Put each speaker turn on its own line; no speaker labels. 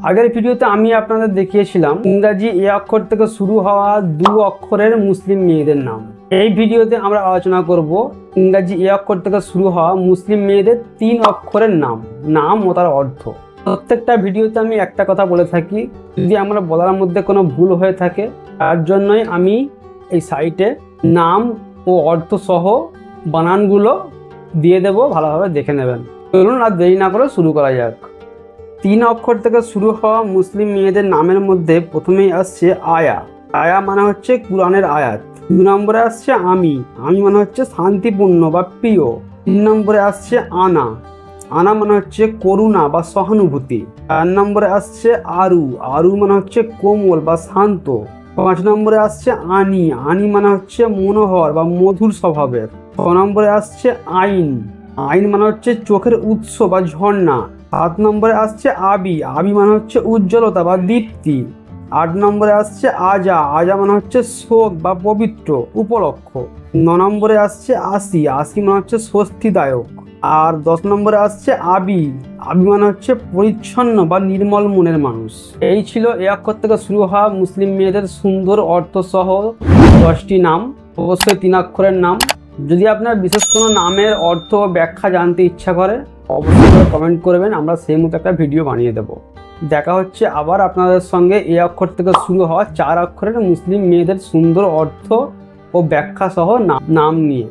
আগের ভিডিওতে আমি আপনাদের দেখিয়েছিলাম ইংরাজি এ অক্ষর থেকে শুরু হওয়া 2 অক্ষরের মুসলিম মেয়েদের নাম। এই ভিডিওতে আমরা আলোচনা করব ইংরাজি এ অক্ষর থেকে শুরু হওয়া মুসলিম মেয়েদের 3 অক্ষরের নাম ও তার অর্থ। প্রত্যেকটা ভিডিওতে আমি একটা কথা বলে থাকি, যদি আমরা বলার মধ্যে কোনো ভুল হয়ে থাকে তার জন্যই আমি এই সাইটে নাম ও অর্থ সহ বানানগুলো দিয়ে দেব, ভালোভাবে দেখে নেবেন। চলুন আর দেরি না করে শুরু করা যাক। 3 অক্ষর থেকে শুরু হওয়া মুসলিম মেয়েদের নামের মধ্যে প্রথমেই আসছে আয়া। আয়া মানে হচ্ছে কুরআনের আয়াত। 2 নম্বরে আসছে আমি মানে হচ্ছে শান্তিপূর্ণ বা প্রিয়। 3 নম্বরে আসছে আনা মানে হচ্ছে করুণা বা সহানুভূতি। 4 নম্বরে আসছে আরু মানে হচ্ছে কোমল বা শান্ত। 5 নম্বরে আসছে আনি মানে হচ্ছে মনোহর বা মধুর স্বভাবের। 6 নম্বরে আসছে আইন মানে হচ্ছে চোখের উৎস বা ঝর্ণা। 7 নম্বরে আসছে আবি মানে হচ্ছে উজ্জ্বলতা বা দীপ্তি। 8 নম্বরে আসছে আজা মানে হচ্ছে শোক বা পবিত্র উপলক্ষ। 9 নম্বরে আসছে আসি মানে হচ্ছে স্বস্তিদায়ক। আর 10 নম্বরে আসছে আবি মানে হচ্ছে পরিচ্ছন্ন বা নির্মল মনের মানুষ। এই ছিল এ অক্ষর থেকে শুরু হওয়া মুসলিম মেয়েদের সুন্দর অর্থ সহ 10টি নাম, অবশ্যই 3 অক্ষরের নাম। যদি আপনার বিশেষ কোনো নামের অর্থ ও ব্যাখ্যা জানতে ইচ্ছা করে অবশ্যই কমেন্ট করবেন, আমরা সেই মতো একটা ভিডিও বানিয়ে দেব। দেখা হচ্ছে আবার আপনাদের সঙ্গে এ অক্ষর থেকে শুরু হওয়া 4 অক্ষরের মুসলিম মেয়েদের সুন্দর অর্থ ও ব্যাখ্যা সহ নাম নিয়ে।